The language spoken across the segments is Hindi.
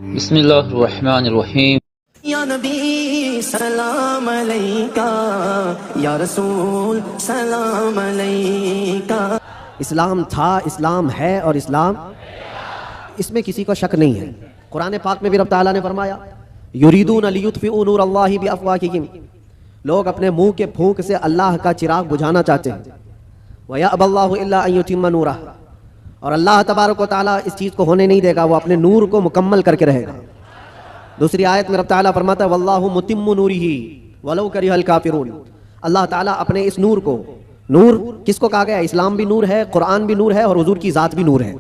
बिस्मिल्लाहिर्रहमानिर्रहीम। या नबी सलाम अलैका, या रसूल सलाम अलैका। इस्लाम था, इस्लाम है और इस्लाम, इसमें किसी को शक नहीं है। कुरान पाक में भी रब ताला ने फरमाया, युरीदून लियुत्फिऊ नूर अल्लाहि बिअफ़वाहिहिम, लोग अपने मुंह के फूंक से अल्लाह का चिराग बुझाना चाहते हैं। व यअबल्लाहु इल्ला अन युतिम्मा नूरह, और अल्लाह तबारक व तआला इस चीज़ को होने नहीं देगा, वो अपने नूर को मुकम्मल करके रहेगा। दूसरी आयत में रब ताला फरमाता है, वल्लाहु मुतिम्मु नूरिही वलौ करिहल काफिरून, अल्लाह ताला अपने इस नूर को, नूर किसको कहा गया? इस्लाम भी नूर है, कुरान भी नूर है और हुजूर की ज़ात भी नूर है।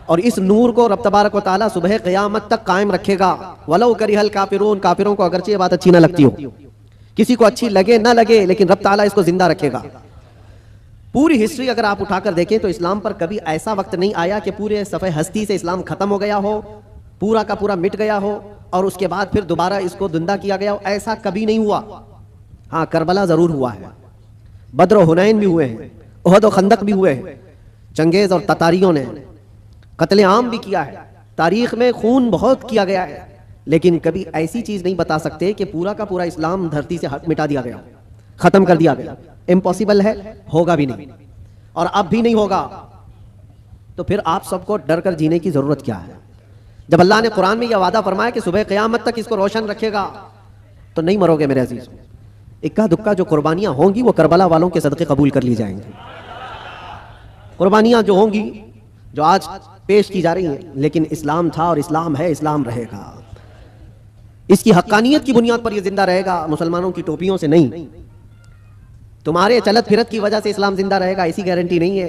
और इस नूर को रब तबारक व तआला सुबह क़यामत तक कायम रखेगा। वलौ करिहल काफिरून, काफिरों को अगरचे ये बात अच्छी ना लगती हो, किसी को अच्छी लगे ना लगे, लेकिन रब ताला इसको जिंदा रखेगा। पूरी हिस्ट्री अगर आप उठाकर देखें तो इस्लाम पर कभी ऐसा वक्त नहीं आया कि पूरे सफ़े हस्ती से इस्लाम खत्म हो गया हो, पूरा का पूरा मिट गया हो और उसके बाद फिर दोबारा इसको जिंदा किया गया हो। ऐसा कभी नहीं हुआ। हाँ, करबला जरूर हुआ है, बद्र और हुनैन भी हुए हैं, उहद और खंदक भी हुए हैं, चंगेज और ततारियों ने कत्ले आम भी किया है, तारीख में खून बहुत किया गया है, लेकिन कभी ऐसी चीज नहीं बता सकते कि पूरा का पूरा इस्लाम धरती से मिटा दिया गया, खत्म कर दिया गया। इम्पॉसिबल है, होगा भी नहीं और अब भी नहीं होगा। तो फिर आप सबको डर कर जीने की जरूरत क्या है? जब अल्लाह ने कुरान में यह वादा फरमाया कि सुबह क़यामत तक इसको रोशन रखेगा, तो नहीं मरोगे मेरे अजीज। इक्का दुक्का जो कुर्बानियां होंगी वो करबला वालों के सदक़े कबूल कर ली जाएंगी। कुर्बानियां जो होंगी, जो आज पेश की जा रही हैं, लेकिन इस्लाम था और इस्लाम है, इस्लाम रहेगा। इसकी हक्कानियत की बुनियाद पर यह जिंदा रहेगा, मुसलमानों की टोपियों से नहीं। तुम्हारे चलत फिरत की वजह से इस्लाम जिंदा रहेगा ऐसी गारंटी नहीं है।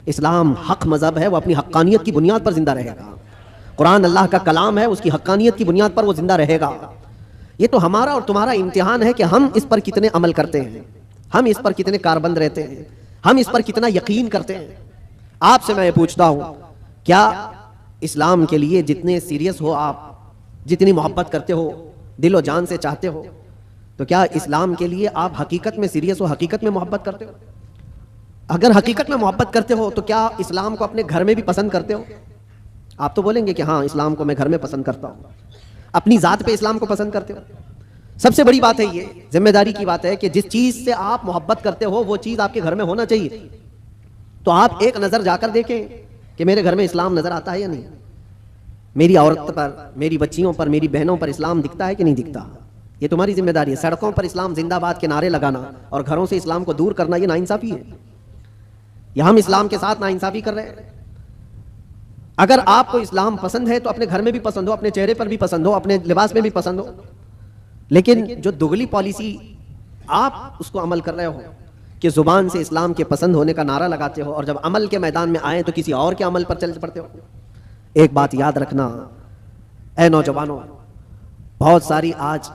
इस्लाम हक मजहब है, वो अपनी हक्कानियत की बुनियाद पर जिंदा रहेगा। कुरान अल्लाह का कलाम है, उसकी हक्कानियत की बुनियाद पर वो जिंदा रहेगा। ये तो हमारा और तुम्हारा इम्तिहान है कि हम इस पर कितने अमल करते हैं, हम इस पर कितने कारबंद रहते हैं, हम इस पर कितना यकीन करते हैं। आपसे मैं ये पूछता हूं, क्या इस्लाम के लिए जितने सीरियस हो आप, जितनी मोहब्बत करते हो, दिलो जान से चाहते हो, तो क्या इस्लाम के लिए आप हकीकत में सीरियस हो, हकीकत में मोहब्बत करते हो? अगर हकीकत में मोहब्बत करते हो तो क्या इस्लाम को अपने घर में भी पसंद करते हो? आप तो बोलेंगे कि हाँ, इस्लाम को मैं घर में पसंद करता हूँ। अपनी ज़ात पे इस्लाम को पसंद करते हो? सबसे बड़ी बात है, ये जिम्मेदारी की बात है कि जिस चीज़ से आप मोहब्बत करते हो वो चीज़ आपके घर में होना चाहिए। तो आप एक नज़र जाकर देखें कि मेरे घर में इस्लाम नज़र आता है या नहीं, मेरी औरत पर, मेरी बच्चियों पर, मेरी बहनों पर इस्लाम दिखता है कि नहीं दिखता। ये तुम्हारी जिम्मेदारी है। सड़कों पर इस्लाम जिंदाबाद के नारे लगाना और घरों से इस्लाम को दूर करना, ये नाइंसाफी है। यह हम इस्लाम के साथ नाइंसाफी कर रहे हैं। अगर आपको इस्लाम पसंद है तो अपने घर में भी पसंद हो, अपने चेहरे पर भी पसंद हो, अपने लिबास में भी पसंद हो, लेकिन जो दुगली पॉलिसी आप उसको अमल कर रहे हो कि जुबान से इस्लाम के पसंद होने का नारा लगाते हो और जब अमल के मैदान में आए तो किसी और के अमल पर चल पड़ते हो। एक बात याद रखना ऐ नौजवानों, बहुत सारी आज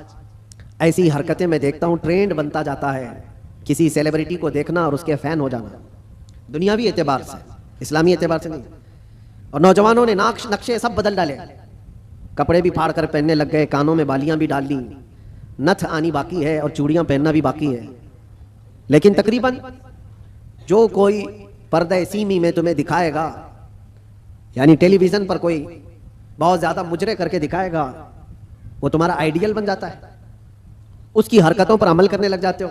ऐसी हरकतें मैं देखता हूं, ट्रेंड बनता जाता है किसी सेलिब्रिटी को देखना और उसके फैन हो जाना, दुनियावी एतबार से, इस्लामी एतबार से नहीं। और नौजवानों ने नक्शे सब बदल डाले, कपड़े भी फाड़ कर पहनने लग गए, कानों में बालियां भी डाल ली, नथ आनी बाकी है और चूड़ियां पहनना भी बाकी है। लेकिन तकरीबन जो कोई पर्दे सीमी में तुम्हें दिखाएगा, यानी टेलीविजन पर कोई बहुत ज्यादा मुजरे करके दिखाएगा, वो तुम्हारा आइडियल बन जाता है, उसकी हरकतों पर अमल करने लग जाते हो।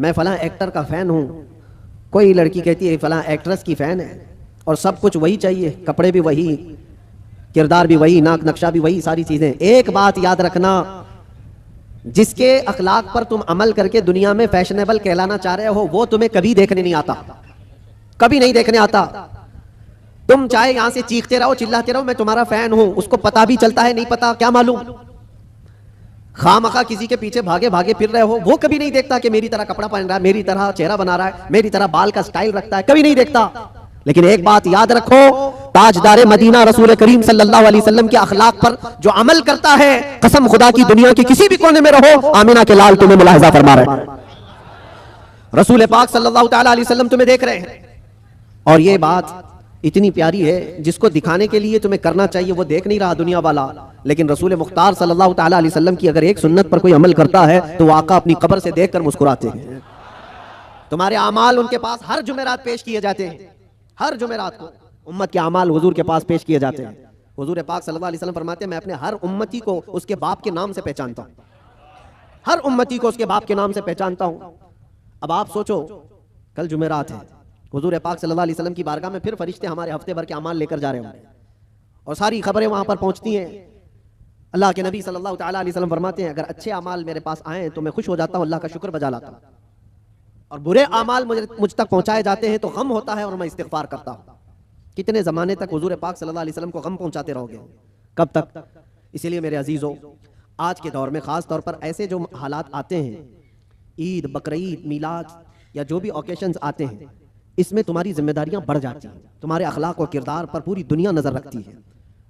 मैं फलां एक्टर का फैन हूं, कोई लड़की कहती है फलां एक्ट्रेस की फैन है, और सब कुछ वही चाहिए, कपड़े भी वही, किरदार भी वही, नाक नक्शा भी वही, सारी चीजें। एक बात याद रखना, जिसके अखलाक पर तुम अमल करके दुनिया में फैशनेबल कहलाना चाह रहे हो, वो तुम्हें कभी देखने नहीं आता, कभी नहीं देखने आता। तुम चाहे यहां से चीखते रहो, चिल्लाते रहो, मैं तुम्हारा फैन हूं, उसको पता भी चलता है नहीं पता, क्या मालूम। खामखा किसी के पीछे भागे भागे फिर रहे हो, वो कभी नहीं देखता कि मेरी तरह कपड़ा पहन रहा है, मेरी तरह चेहरा बना रहा है, मेरी तरह बाल का स्टाइल रखता है, कभी नहीं देखता। लेकिन एक बात याद रखो, ताजदारे मदीना रसूल करीम सल्लल्लाहु अलैहि वसल्लम के अखलाक पर जो अमल करता है, कसम खुदा की दुनिया के किसी भी कोने में रहो, आमिना के लाल तुम्हें मुलाहिजा फरमा रहे हैं, रसूल पाक सल्लल्लाहु तआला अलैहि वसल्लम तुम्हें देख रहे हैं। और ये बात इतनी प्यारी है, जिसको दिखाने के लिए तुम्हें करना चाहिए वो देख नहीं रहा दुनिया वाला, लेकिन रसूल मुख्तार सल्लल्लाहु तआला अलैहि वसल्लम की अगर एक सुन्नत पर कोई अमल करता है तो वो आका अपनी कब्र से देखकर मुस्कुराते हैं। तुम्हारे अमाल उनके पास हर जुमेरात पेश किए जाते हैं, हर जुमेरात को उम्मत के अमाल हुजूर के पास पेश किए जाते हैं। हुजूर पाक सल्लल्लाहु अलैहि वसल्लम फरमाते हैं मैं अपने हर उम्मती को उसके बाप के नाम से पहचानता हूँ, हर उम्मती को उसके बाप के नाम से पहचानता हूँ। अब आप सोचो, कल जुमेरात है, हुजूर पाक सल्लल्लाहु अलैहि वसल्लम की बारगाह में फिर फरिश्ते हमारे हफ्ते भर के अमाल लेकर जा रहे होंगे और सारी खबरें वहां पर पहुंचती हैं। अल्लाह के नबी सल्लल्लाहु ताला अलैहि वसल्लम फरमाते हैं अगर अच्छे अमाल मेरे पास आए तो मैं खुश हो जाता हूँ, अल्लाह का शुक्र बजा लाता हूँ, और बुरे अमाल मुझ तक पहुंचाए जाते हैं तो गम होता है और मैं इस्तिग़फ़ार करता हूँ। कितने ज़माने तक हुजूर पाक सल्लल्लाहु अलैहि वसल्लम को गम पहुंचाते रहोगे, कब तक? इसीलिए मेरे अजीज़ों, आज के दौर में ख़ास तौर पर ऐसे जो हालात आते हैं, ईद, बकरीद, मीलाद या जो भी ओकेशंस आते हैं, इसमें तुम्हारी जिम्मेदारियां बढ़ जाती हैं। तुम्हारे अखलाक और किरदार पर पूरी दुनिया नजर रखती है,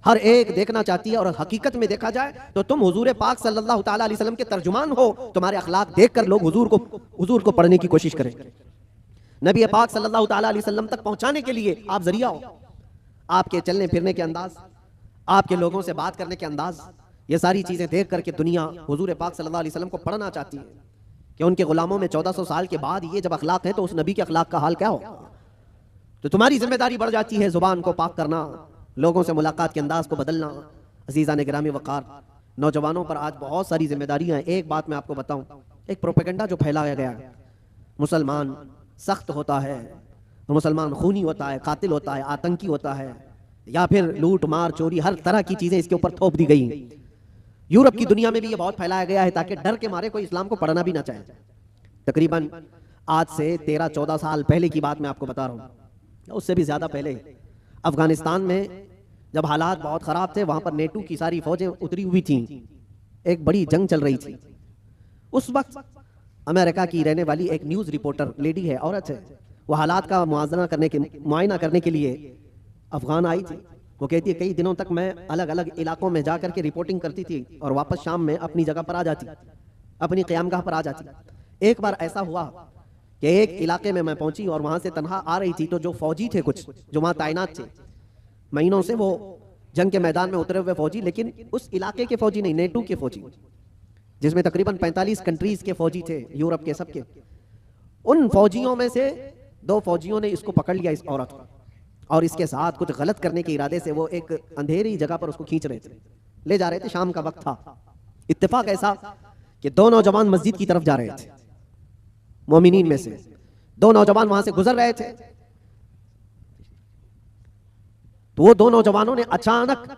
हर एक देखना चाहती है, और हकीकत में देखा जाए तो तुम हुजूर पाक सल्लल्लाहु ताला अलैहि वसल्लम के तर्जुमान हो। तुम्हारे अखलाक देखकर लोग हुजूर को पढ़ने की कोशिश करें। नबी पाक सल्लल्लाहु ताला अलैहि वसल्लम तक पहुंचाने के लिए आप जरिया हो। आपके चलने फिरने के अंदाज, आपके लोगों से बात करने के अंदाज, ये सारी चीजें देख करके दुनिया हुजूर पाक सल्लल्लाहु अलैहि वसल्लम को पढ़ना चाहती है कि उनके गुलामों में 1400 साल के बाद ये जब अखलाक है तो उस नबी के अखलाक का हाल क्या हो। तो तुम्हारी जिम्मेदारी बढ़ जाती है जुबान को पाक करना, लोगों से मुलाकात के अंदाज को बदलना। अजीज़ान गिरामी वक़ार, नौजवानों पर आज बहुत सारी जिम्मेदारियां हैं। एक बात मैं आपको बताऊं, एक प्रोपेगेंडा जो फैलाया गया है, मुसलमान सख्त होता है, मुसलमान खूनी होता है, कातिल होता है, आतंकी होता है, या फिर लूट मार चोरी, हर तरह की चीजें इसके ऊपर थोप दी गई हैं। यूरोप की दुनिया में भी ये बहुत फैलाया गया है ताकि डर के मारे कोई इस्लाम को पढ़ना भी ना चाहे। तकरीबन आज से 13-14 साल पहले की बात मैं आपको बता रहा हूँ, उससे भी ज्यादा पहले अफगानिस्तान में जब हालात बहुत खराब थे, वहां पर नेटो की सारी फौजें उतरी हुई थी, एक बड़ी जंग चल रही थी। उस वक्त अमेरिका की रहने वाली एक न्यूज रिपोर्टर लेडी है, औरत है, वो हालात का मुआयना करने के लिए अफगान आई थी। वो कहती है कई दिनों तक मैं अलग अलग इलाकों में जाकर के रिपोर्टिंग करती थी और वापस शाम में अपनी जगह पर आ जाती, अपनी क़यामगाह पर आ जाती। एक बार ऐसा हुआ कि एक इलाके में मैं पहुंची और वहां से तनहा आ रही थी, तो जो फौजी थे कुछ जो वहां तैनात थे, महीनों से वो जंग के मैदान में उतरे हुए फौजी, लेकिन उस इलाके के फौजी नहीं, नेटो के फौजी, जिसमें तकरीबन 45 कंट्रीज के फौजी थे, यूरोप के सबके। उन फौजियों में से 2 फौजियों ने इसको पकड़ लिया, इस औरत को, और इसके साथ कुछ गलत करने के इरादे से वो एक अंधेरी जगह पर उसको खींच रहे थे, ले जा रहे थे। शाम का वक्त था। इत्तेफाक ऐसा कि 2 नौजवान मस्जिद की तरफ जा रहे थे, मोमिनीन में से 2 नौजवान वहां से गुजर रहे थे। तो वो 2 नौजवानों ने अचानक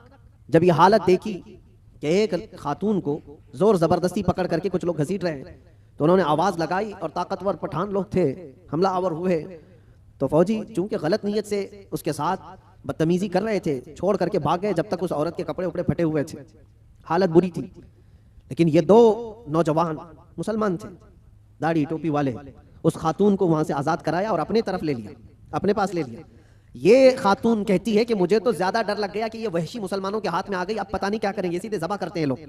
जब ये हालत देखी कि एक खातून को जोर जबरदस्ती पकड़ करके कुछ लोग घसीट रहे हैं, तो उन्होंने आवाज लगाई और ताकतवर पठान लोग थे, हमला आवर हुए। तो फौजी चूंकि गलत नीयत से उसके साथ बदतमीजी कर रहे थे, छोड़ करके भाग गए जब तक उस औरत के कपड़े उपड़े फटे हुए थे, हालत बुरी थी। लेकिन ये 2 नौजवान मुसलमान थे, दाढ़ी टोपी वाले, उस खातून को वहां से आजाद कराया और अपने तरफ ले लिया, अपने पास ले लिया। ये खातून कहती है कि मुझे तो ज्यादा डर लग गया कि ये वहशी मुसलमानों के हाथ में आ गई, अब पता नहीं क्या करेंगे, सीधे ज़बह करते हैं लोग।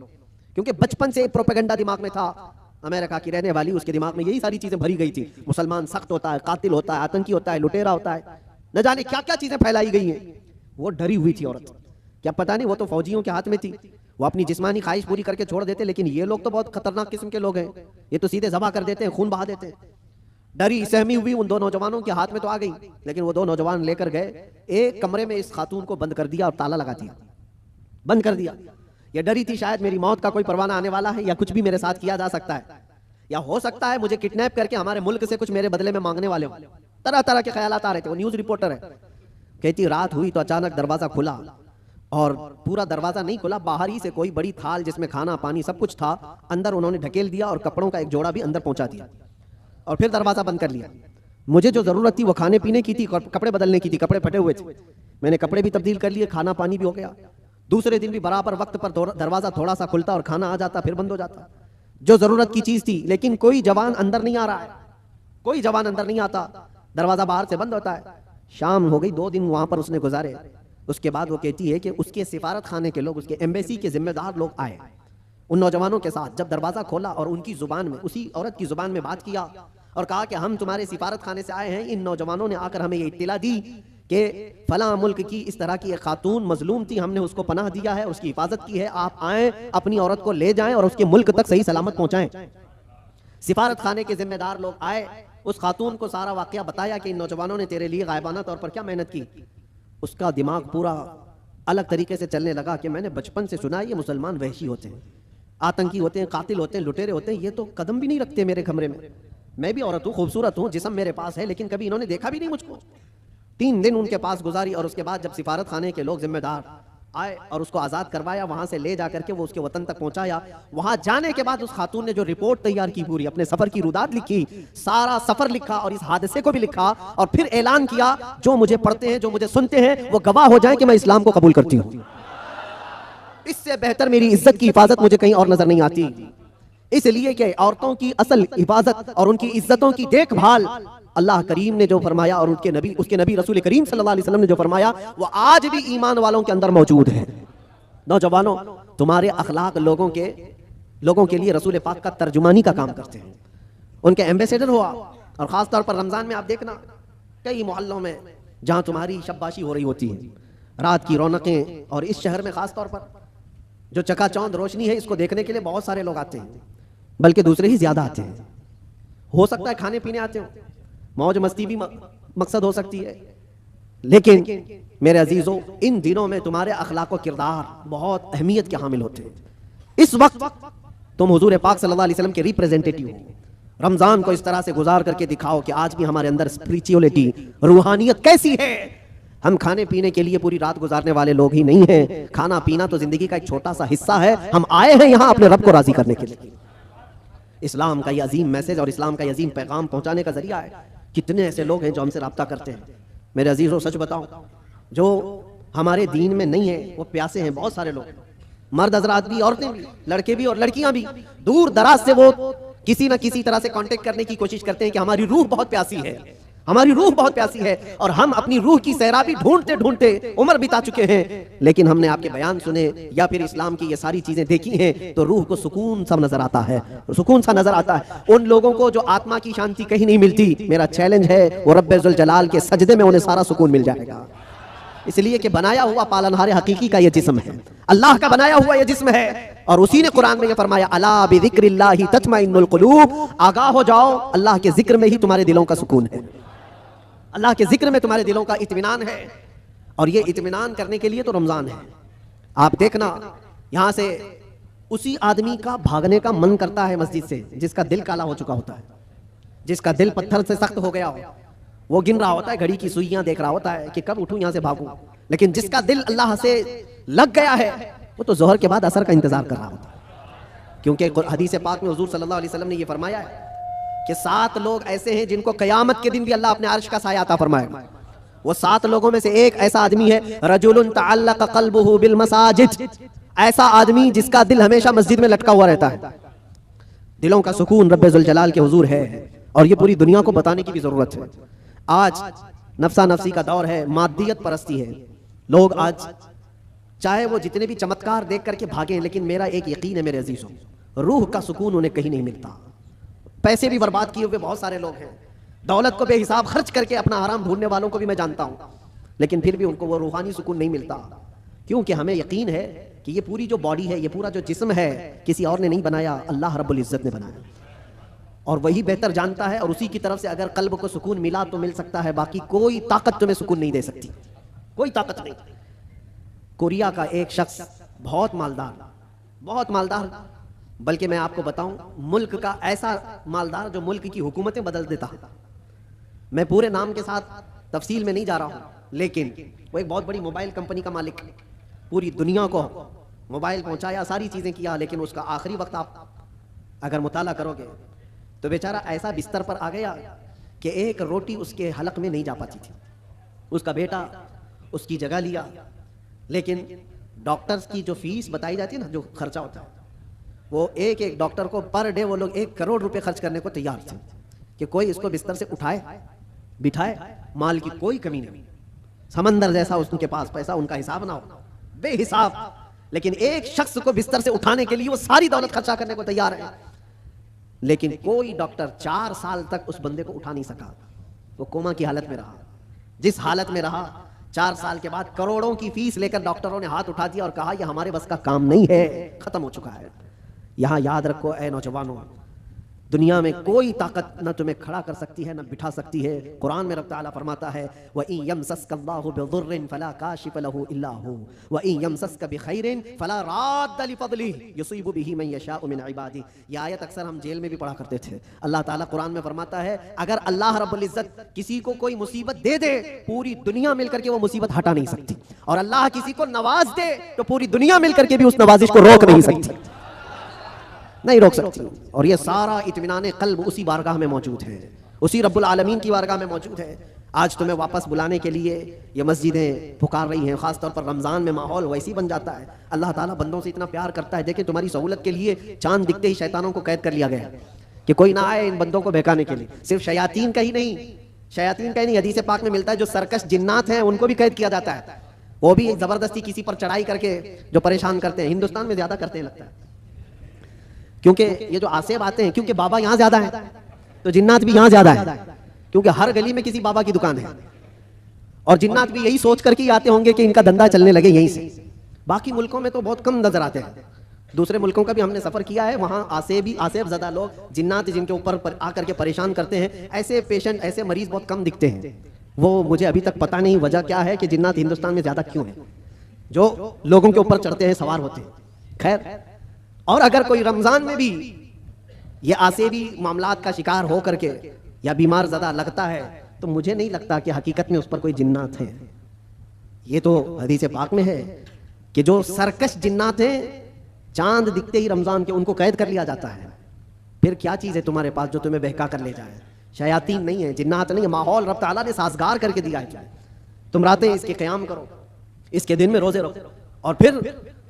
क्योंकि बचपन से प्रोपेगेंडा दिमाग में था, अमेरिका की रहने वाली, उसके दिमाग में यही सारी चीजें भरी गई थी, मुसलमान सख्त होता है, कातिल होता है, आतंकी होता है, लुटेरा होता है, न जाने क्या क्या चीजें फैलाई गई हैं। वो डरी हुई थी औरत, क्या पता नहीं, वो तो फौजियों के हाथ में थी, वो अपनी जिस्मानी ख्वाहिश पूरी करके छोड़ देते, लेकिन ये लोग तो बहुत खतरनाक किस्म के लोग हैं, ये तो सीधे ज़बह कर देते हैं, खून बहा देते हैं। डरी सहमी हुई उन 2 नौजवानों के हाथ में तो आ गई, लेकिन वो 2 नौजवान लेकर गए एक कमरे में, इस खातून को बंद कर दिया और ताला लगा दिया, बंद कर दिया। ये डरी थी शायद मेरी मौत का कोई परवाना आने वाला है, या कुछ भी मेरे साथ किया जा सकता है, या हो सकता है मुझे किडनैप करके हमारे मुल्क से कुछ मेरे बदले में मांगने वाले हो। तरह तरह के ख्यालात आ रहे थे। वो न्यूज रिपोर्टर है, कहती रात हुई तो अचानक दरवाजा खुला, और पूरा दरवाजा नहीं खुला, बाहर ही से कोई बड़ी थाल जिसमें खाना पानी सब कुछ था, अंदर उन्होंने ढकेल दिया और कपड़ों का एक जोड़ा भी अंदर पहुंचा दिया, और फिर दरवाजा बंद कर लिया। मुझे जो जरूरत थी वो खाने पीने की थी, कपड़े बदलने की थी, कपड़े फटे हुए थे, मैंने कपड़े भी तब्दील कर लिए, खाना पानी भी हो गया। दूसरे दिन भी बराबर वक्त पर दरवाजा थोड़ा सा खुलता और खाना आ जाता, फिर बंद हो जाता, जो जरूरत की चीज थी। लेकिन कोई जवान अंदर नहीं आ रहा है, कोई जवान अंदर नहीं आता, दरवाजा बाहर से बंद होता है। शाम हो गई, 2 दिन वहां पर उसने गुजारे। उसके बाद वो कहती है कि उसके सिफारत खाने के लोग, उसके एम्बेसी के जिम्मेदार लोग आए उन नौजवानों के साथ। जब दरवाजा खोला और उनकी जुबान में, उसी औरत की जुबान में बात किया और कहा कि हम तुम्हारे सिफारत खाने से आए हैं, इन नौजवानों ने आकर हमें ये इत्तला दी कि फला मुल्क की इस तरह की एक खातून मजलूम थी, हमने उसको पनाह दिया है, उसकी हिफाजत की है, आप आए, अपनी औरत को ले जाएं और उसके मुल्क तक सही सलामत पहुंचाएं। सिफारत खाने के जिम्मेदार लोग आए, उस खातून को सारा वाकया बताया कि इन नौजवानों ने तेरे लिए गायबाना तौर पर क्या मेहनत की। उसका दिमाग पूरा अलग तरीके से चलने लगा कि मैंने बचपन से सुना है ये मुसलमान वहशी होते हैं, आतंकी होते हैं, कातिल होते हैं, लुटेरे होते हैं, ये तो कदम भी नहीं रखते मेरे कमरे में। मैं भी औरत हूँ, खूबसूरत हूँ, जिस्म मेरे पास है, लेकिन कभी इन्होंने देखा भी नहीं मुझको। 3 दिन उनके पास गुजारी और उसके बाद जब सिफारत खाने के लोग जिम्मेदार आए और उसको आज़ाद करवाया, वहां से ले जाकर के वो उसके वतन तक पहुंचाया। वहां जाने के बाद उस खातून ने जो रिपोर्ट तैयार की, पूरी अपने सफर की रुदात लिखी, सारा सफर लिखा और इस हादसे को भी लिखा और फिर ऐलान किया, जो मुझे पढ़ते हैं, जो मुझे सुनते हैं, वो गवाह हो जाए कि मैं इस्लाम को कबूल करती हूँ। इससे बेहतर मेरी इज्जत की हिफाजत मुझे कहीं और नजर नहीं आती। इसलिए कि औरतों की असल हिफाजत और उनकी इज्जतों की देखभाल अल्लाह करीम ने जो फरमाया और उसके नबी रसूल करीम सल्लल्लाहु अलैहि वसल्लम ने जो फरमाया, वो आज भी ईमान वालों के अंदर मौजूद है। नौजवानों, तुम्हारे अखलाक लोगों के लिए रसूल पाक का तर्जुमानी का काम करते हैं, उनके एम्बेसडर हुआ। और खास तौर पर रमजान में आप देखना, कई मोहल्लों में जहां तुम्हारी शब्बाशी हो रही होती है, रात की रौनकें, और इस शहर में खास तौर पर जो चकाचौंध रोशनी है, इसको देखने के लिए बहुत सारे लोग आते हैं, बल्कि दूसरे ही ज्यादा आते हैं। हो सकता है खाने पीने आते हो, मौज मस्ती भी मकसद हो सकती है, लेकिन मेरे अजीजों, इन दिनों में तुम्हारे अखलाक व किरदार बहुत अहमियत के हामिल होते हैं। इस वक्त तुम हुजूर पाक सल्लल्लाहु अलैहि वसल्लम के रिप्रेजेंटेटिव हो। रमजान को इस तरह से गुजार करके दिखाओ कि आज भी हमारे अंदर स्पिरिचुअलिटी, रूहानियत कैसी है। हम खाने पीने के लिए पूरी रात गुजारने वाले लोग ही नहीं हैं। खाना पीना तो जिंदगी का एक छोटा सा हिस्सा है। हम आए हैं यहाँ अपने रब को राजी करने के लिए। इस्लाम का ये अजीम मैसेज और इस्लाम का ये अजीम पैगाम पहुंचाने का जरिया है। कितने ऐसे लोग हैं जो हमसे रब्ता करते हैं। मेरे अजीजों, सच बताऊं, जो हमारे दीन में नहीं है वो प्यासे हैं बहुत सारे लोग, मर्द हजरात भी, औरतें भी, लड़के भी और लड़कियां भी। दूर दराज से वो किसी न किसी तरह से कांटेक्ट करने की कोशिश करते हैं कि हमारी रूह बहुत प्यासी है, हमारी रूह बहुत प्यासी है। और हम अपनी रूह की सैराबी ढूंढते ढूंढते उम्र बिता चुके हैं, लेकिन हमने आपके बयान सुने या फिर इस्लाम की ये सारी चीजें देखी हैं तो रूह को सुकून सा नजर आता है, सुकून सा नजर आता है। उन लोगों को जो आत्मा की शांति कहीं नहीं मिलती, मेरा चैलेंज है, वो रब्बे जुल जलाल के सजदे में उन्हें सारा सुकून मिल जाएगा। इसलिए कि बनाया हुआ पालनहार हकीकी का ये जिस्म है, अल्लाह का बनाया हुआ ये जिस्म है। और उसी ने कुरान में ये फरमाया, अला बिज़िक्रिल्लाहि तत्मइन्नुल कुलूब, आगाह हो जाओ, अल्लाह के जिक्र में ही तुम्हारे दिलों का सुकून है, अल्लाह के जिक्र में तुम्हारे दिलों का इत्मीनान है। और ये इत्मीनान करने के लिए तो रमजान है। आप देखना, यहां से उसी आदमी का भागने का मन करता है मस्जिद से जिसका दिल काला हो चुका होता है, जिसका दिल पत्थर से सख्त हो गया हो। वो गिन रहा होता है, घड़ी की सुइयां देख रहा होता है कि कब उठूं यहां से भागूं। लेकिन जिसका दिल अल्लाह से लग गया है, वो तो जोहर के बाद असर का इंतजार कर रहा होता है। क्योंकि हदीस पाक में हुजूर सल्लल्लाहु अलैहि वसल्लम ने ये फरमाया है कि 7 लोग ऐसे हैं जिनको कयामत के दिन भी अल्लाह अपने अर्श का साया अता फरमाएगा। वो 7 लोगों में से एक ऐसा आदमी है, रजुलुन तअल्लक़ क़ल्बुहु बिल मसाजिद, ऐसा आदमी जिसका दिल हमेशा मस्जिद में लटका हुआ रहता है। दिलों का सुकून रब्बे जुल जलाल के हुजूर है, और ये पूरी दुनिया को बताने की भी जरूरत है। आज नफ्सा नफ्सी का दौर है, मादियत परस्ती है। लोग आज चाहे वो जितने भी चमत्कार देख करके भागें, लेकिन मेरा एक यकीन है मेरे अजीजों, रूह का सुकून उन्हें कहीं नहीं मिलता। पैसे भी बर्बाद किए हुए बहुत सारे लोग हैं, दौलत को बेहिसाब खर्च करके अपना आराम ढूंढने वालों को भी मैं जानता हूं, लेकिन फिर भी उनको वो रूहानी सुकून नहीं मिलता। क्योंकि हमें यकीन है कि ये पूरी जो बॉडी है, ये पूरा जो जिस्म है, किसी और ने नहीं बनाया, अल्लाह रब्बुल इज्जत ने बनाया, और वही बेहतर जानता है। और उसी की तरफ से अगर कल्ब को सुकून मिला तो मिल सकता है, बाकी कोई ताकत तुम्हें सुकून नहीं दे सकती, कोई ताकत नहीं। कोरिया का एक शख्स बहुत मालदार, बल्कि मैं आपको बताऊं, मुल्क का ऐसा मालदार जो मुल्क की हुकूमतें बदल देता। मैं पूरे नाम के साथ तफसील में नहीं जा रहा हूं, लेकिन वो एक बहुत बड़ी मोबाइल कंपनी का मालिक, पूरी दुनिया को मोबाइल पहुंचाया, सारी चीजें किया, लेकिन उसका आखिरी वक्त आप अगर मुताला करोगे तो बेचारा ऐसा बिस्तर पर आ गया कि एक रोटी उसके हलक में नहीं जा पाती थी। उसका बेटा उसकी जगह लिया, लेकिन डॉक्टर्स की जो फीस बताई जाती है ना, जो खर्चा होता है, वो एक एक डॉक्टर को पर डे वो लोग 1 करोड़ रुपए खर्च करने को तैयार थे कि कोई इसको बिस्तर से उठाए बिठाए, माल की कोई कमी नहीं। समंदर जैसा उनके पास पैसा, उनका हिसाब ना हो, बेहिसाब। लेकिन एक शख्स को बिस्तर से उठाने के लिए वो सारी दौलत खर्चा करने को तैयार है, लेकिन कोई डॉक्टर 4 साल तक उस बंदे को उठा नहीं सका। वो कोमा की हालत में रहा। जिस हालत में रहा, 4 साल के बाद करोड़ों की फीस लेकर डॉक्टरों ने हाथ उठा दिया और कहा यह हमारे बस का काम नहीं है, खत्म हो चुका है। यहां याद रखो ऐ नौजवानों, दुनिया में कोई ताकत न तुम्हें खड़ा कर सकती है न बिठा सकती है। कुरान में रब ताला फरमाता है व इन यमसस्कल्लाहु बिदुर्रिन फला काशिफ लहू इल्ला हू व इन यमसस्क बिखैरिन फला राद्द लिफदलिही युसीबु बिही मन यशाउ मिन इबादी। ये आयत अक्सर हम जेल में भी पढ़ा करते थे। अल्लाह ताला कुरान में फरमाता है अगर अल्लाह रब्बुल इज्जत किसी को कोई मुसीबत दे दे, पूरी दुनिया मिलकर के वो मुसीबत हटा नहीं सकती, और अल्लाह किसी को नवाज दे तो पूरी दुनिया मिलकर के भी उस नवाजिश को रोक नहीं सकती, नहीं रोक सकती। और ये सारा इत्मीनान कल्ब उसी बारगाह में मौजूद है, उसी रब्बुल आलमीन की बारगाह में मौजूद है। आज तुम्हें वापस बुलाने के लिए ये मस्जिदें पुकार रही हैं, खासतौर पर रमज़ान में माहौल वैसी बन जाता है। अल्लाह ताला बंदों से इतना प्यार करता है। देखिए तुम्हारी सहूलत के लिए चांद दिखते ही शैतानों को कैद कर लिया गया कि कोई ना आए इन बंदों को बहकाने के लिए। सिर्फ शयातीन का ही नहीं, शयातीन का ही नहीं, हदीस पाक में मिलता है जो सरकश जिन्नात हैं उनको भी कैद किया जाता है। वो भी जबरदस्ती किसी पर चढ़ाई करके जो परेशान करते हैं। हिंदुस्तान में ज्यादा करते हैं लगता है, क्योंकि ये जो आसेब आते हैं, क्योंकि बाबा यहाँ ज्यादा है तो जिन्नात भी यहाँ ज्यादा है, क्योंकि हर गली में किसी बाबा की दुकान है। और जिन्नात भी यही सोच करके आते होंगे कि इनका धंधा चलने लगे यहीं से। बाकी मुल्कों में तो बहुत कम नजर आते हैं। दूसरे मुल्कों का भी हमने सफर किया है, वहाँ आसेब ज़्यादा लोग, जिन्नात जिनके ऊपर आकर के परेशान करते हैं, ऐसे पेशेंट, ऐसे मरीज बहुत कम दिखते हैं। वो मुझे अभी तक पता नहीं वजह क्या है कि जिन्नात हिंदुस्तान में ज्यादा क्यों है, जो लोगों के ऊपर चढ़ते हैं, सवार होते हैं। खैर, और अगर कोई रमजान में भी ये आसेबी मामलात का शिकार हो करके या बीमार ज़्यादा लगता है तो मुझे नहीं लगता कि हकीकत में उस पर कोई जिन्नात है। ये तो हदीस पाक में है कि जो सरकश जिन्नात हैं, चांद दिखते ही रमजान के उनको कैद कर लिया जाता है। फिर क्या चीज़ है तुम्हारे पास जो तुम्हें बहका कर ले जाए? शयातीन नहीं है, जिन्नात नहीं है, माहौल रब ताला ने साजगार करके दिया है। तुम रातें इसके क़याम करो, इसके दिन में रोजे रखो, और फिर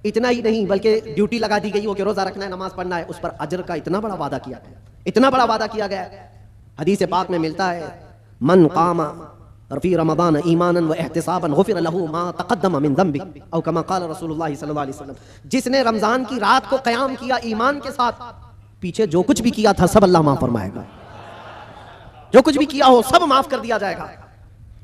इतना ही नहीं बल्कि ड्यूटी लगा दी गई हो कि रोजा रखना है, नमाज पढ़ना है, उस पर अजर का इतना बड़ा वादा किया गया, इतना बड़ा वादा किया गया। हदीस पाक में मिलता है मन कामा फी रमज़ान ईमानन व एहतिसाबन गुफिर लहू मा तक़द्दम मिन ज़ंबि औ कमा क़ाल रसूलुल्लाह सल्लल्लाहु अलैहि वसल्लम। जिसने रमजान की रात को क़याम किया ईमान के साथ, पीछे जो कुछ भी किया था सब अल्लाह माफ फरमाएगा, जो कुछ भी किया हो सब माफ कर दिया जाएगा।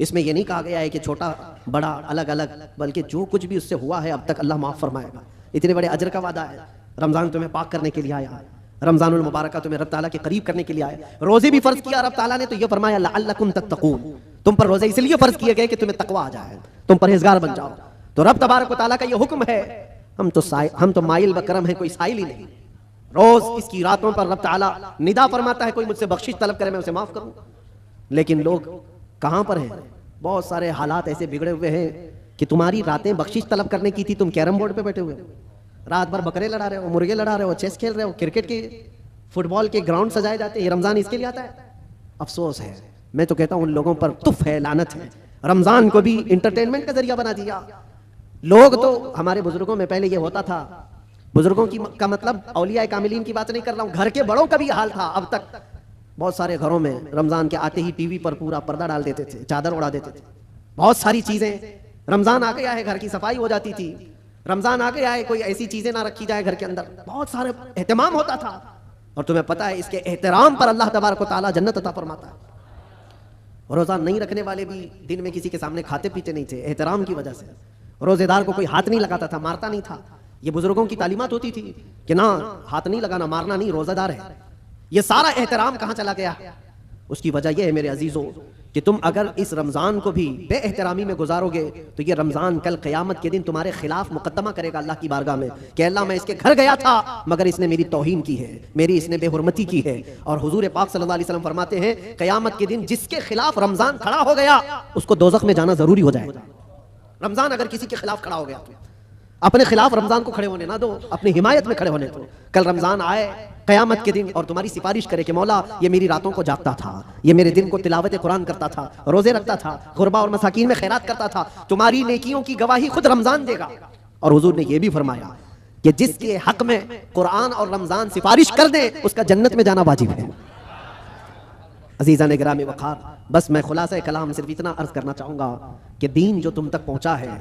इसमें यह नहीं कहा गया है कि छोटा बड़ा अलग अलग, बल्कि जो कुछ भी उससे हुआ है अब तक अल्लाह माफ फरमाएगा। इतने बड़े अजर का वादा है। रमजान तुम्हें पाक करने के लिए आया, रमजानुल मुबारक तुम्हें रब ताला के करीब करने के लिए आया। रोजे भी फर्ज किया रब ताला ने तो यह फरमाया लअल्लकुम तत्तकून, तुम पर रोजे इसलिए फर्ज किए गए कि तुम्हें तकवा आ जाए, तुम परहेजगार बन जाओ। तो रब तबारक व तआला का यह हुक्म है। हम तो माइल बकरम है, कोई साइल ही नहीं। रोज इसकी रातों पर रब ताला निदा फरमाता है कोई मुझसे बख्शिश तलब करे मैं उसे माफ करूं। लेकिन लोग कहां पर हैं? बहुत सारे हालात ऐसे बिगड़े हुए हैं कि तुम्हारी रातें बख्शिश तलब करने की थी, तुम कैरम बोर्ड पे बैठे हुए हो, रात भर बकरे लड़ा रहे हो, मुर्गे लड़ा रहे हो, चेस खेल रहे हो, क्रिकेट के फुटबॉल के ग्राउंड सजाए जाते हैं। ये रमजान इसके लिए आता है? अफसोस है। मैं तो कहता हूं उन लोगों पर तुफ है, लानत है। रमजान को भी इंटरटेनमेंट का जरिया बना दिया। लोग तो, हमारे बुजुर्गों में पहले ये होता था, बुजुर्गों की का मतलब औलिया कामिलीन की बात नहीं कर रहा हूं, घर के बड़ों का भी हाल था। अब तक बहुत सारे घरों में रमजान के आते ही टीवी पर पूरा पर्दा डाल देते थे, चादर उड़ा देते थे। बहुत सारी चीजें, रमजान आ गया है घर की सफाई हो जाती थी, रमजान आ गया है कोई ऐसी चीजें ना रखी जाए घर के अंदर, बहुत सारे एहतमाम होता था। और तुम्हें पता है इसके एहतराम पर अल्लाह तबारक व तआला जन्नत अता फरमाता है। रोजा नहीं रखने वाले भी दिन में किसी के सामने खाते पीते नहीं थे, एहतराम की वजह से। रोजेदार को कोई हाथ नहीं लगाता था, मारता नहीं था। ये बुजुर्गों की तालीमात होती थी कि ना हाथ नहीं लगाना, मारना नहीं, रोजादार है। ये सारा एहतराम कहां चला गया? उसकी वजह यह है मेरे अजीजों कि तुम अगर इस रमजान को भी बेएहतरामी में गुजारोगे तो ये रमजान कल क़यामत के दिन तुम्हारे खिलाफ मुकदमा करेगा अल्लाह की बारगाह में कि अल्लाह मैं इसके घर गया था मगर इसने मेरी तौहीन की है, मेरी इसने बेहुरमती की है। और हुजूर पाक सल्लल्लाहु अलैहि वसल्लम फरमाते हैं क़यामत के दिन जिसके खिलाफ रमजान खड़ा हो गया उसको दोज़ख में जाना जरूरी हो जाएगा। रमजान अगर किसी के खिलाफ खड़ा हो गया तो अपने खिलाफ रमजान को खड़े होने ना दो, अपनी हिमायत में खड़े होने दो। कल रमजान आए क़यामत के दिन और तुम्हारी सिफारिश करे कि मौला ये मेरी रातों को जागता था, ये मेरे दिन को तिलावत कुरान करता था, रोजे रखता था, गुरबा और मसाकीन में खैरात करता था, तुम्हारी नेकियों की गवाही खुद रमजान देगा। और हुजूर ने यह भी फरमाया कि जिसके हक में कुरान और रमजान सिफारिश कर दे उसका जन्नत में जाना वाजिब है। अजीज़ान गिरामी वक़ार, बस मैं खुलासा कलाम सिर्फ इतना अर्ज करना चाहूंगा कि दीन जो तुम तक पहुंचा है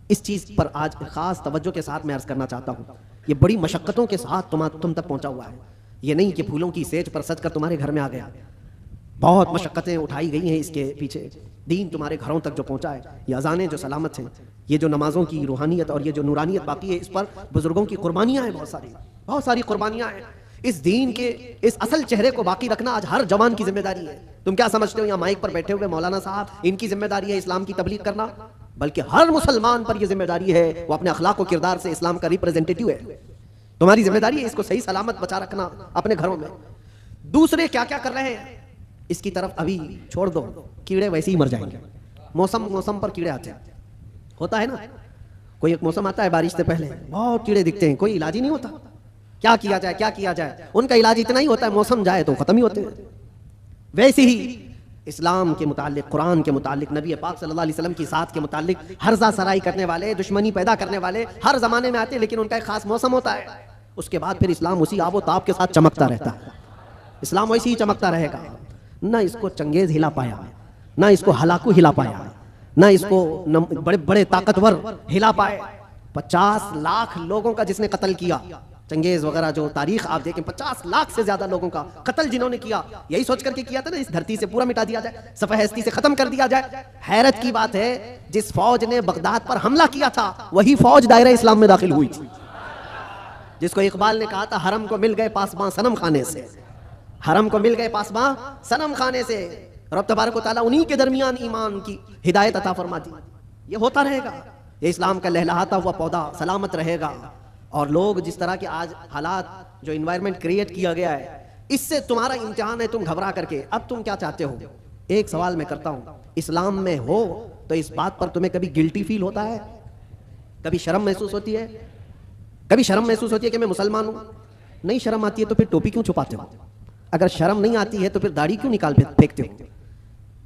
इस चीज पर आज खास तवज्जो के साथ मैं अर्ज करना चाहता हूँ। ये बड़ी मशक्कतों के साथ तुम तक पहुंचा हुआ है। ये नहीं कि फूलों की सेज पर सज कर तुम्हारे घर में आ गया, बहुत मशक्कतें उठाई गई हैं इसके पीछे। दीन तुम्हारे घरों तक जो पहुंचा है, ये अजानें जो सलामत हैं, ये जो नमाजों की रूहानियत और ये जो नूरानियत बाकी है, इस पर बुजुर्गों की कुर्बानियां हैं, बहुत सारी कुर्बानियां हैं। इस दीन के इस असल चेहरे को बाकी रखना आज हर जवान की जिम्मेदारी है। तुम क्या समझते हो यहाँ माइक पर बैठे हुए मौलाना साहब, इनकी जिम्मेदारी है इस्लाम की तबलीग करना? बल्कि हर मुसलमान पर यह जिम्मेदारी है, वो अपने अखलाक और किरदार से इस्लाम का रिप्रेजेंटेटिव है। तुम्हारी जिम्मेदारी है इसको सही सलामत बचा रखना अपने घरों में। दूसरे क्या क्या कर रहे हैं इसकी तरफ अभी छोड़ दो, कीड़े वैसे ही मर जाएंगे। मौसम पर कीड़े आते हैं, होता है ना, कोई एक मौसम आता है बारिश से पहले बहुत कीड़े दिखते हैं, कोई इलाज ही नहीं होता। क्या किया जाए क्या किया जाए, उनका इलाज इतना ही होता है मौसम जाए तो खत्म ही होते हैं। वैसे ही इस्लाम के मुतालिक, कुरान के मुतालिक, नबी पाक सल्लल्लाहु अलैहि वसल्लम की साथ के मुतालिक हर्जा सराई करने वाले, दुश्मनी पैदा करने वाले हर जमाने में आते हैं, लेकिन उनका एक खास मौसम होता है। उसके बाद फिर इस्लाम उसी आबो ताब के साथ चमकता रहता है। इस्लाम वैसे ही चमकता रहेगा। ना इसको चंगेज हिला पाया, ना इसको हलाकू हिला पाया, ना इसको बड़े बड़े ताकतवर हिला पाए। 50 लाख लोगों का जिसने कत्ल किया, चंगेज वगैरह जो तारीख आप देखें, 50 लाख से ज्यादा लोगों का कत्ल जिन्होंने किया, यही सोच करके किया था ना इस धरती से पूरा मिटा दिया जाए, सफहस्ती से खत्म कर दिया जाए। हैरत की बात है, जिस फौज ने बगदाद पर हमला किया था वही फौज दायरा इस्लाम में दाखिल हुई थी। जिसको इकबाल ने कहा था हरम को मिल गए पासबां सनम खाने से, हरम को मिल गए पासबां सनम खाने से। रब तबारक व तआला उन्हीं के दरमियान ईमान की हिदायत अता फरमा दी। ये होता रहेगा, ये इस्लाम का लहलहाता हुआ पौधा सलामत रहेगा। और लोग जिस तरह के आज हालात, जो इन्वायरमेंट क्रिएट किया गया है, इससे तुम्हारा इम्तिहान है, तुम घबरा करके अब तुम क्या चाहते हो। एक सवाल मैं करता हूं, इस्लाम में हो तो इस बात पर तुम्हें कभी गिल्टी फील होता है? कभी शर्म महसूस होती है? कभी शर्म महसूस होती है कि मैं मुसलमान हूं? नहीं शर्म आती है तो फिर टोपी क्यों छुपाते हो? अगर शर्म नहीं आती है तो फिर दाढ़ी क्यों निकाल फेंकते हो?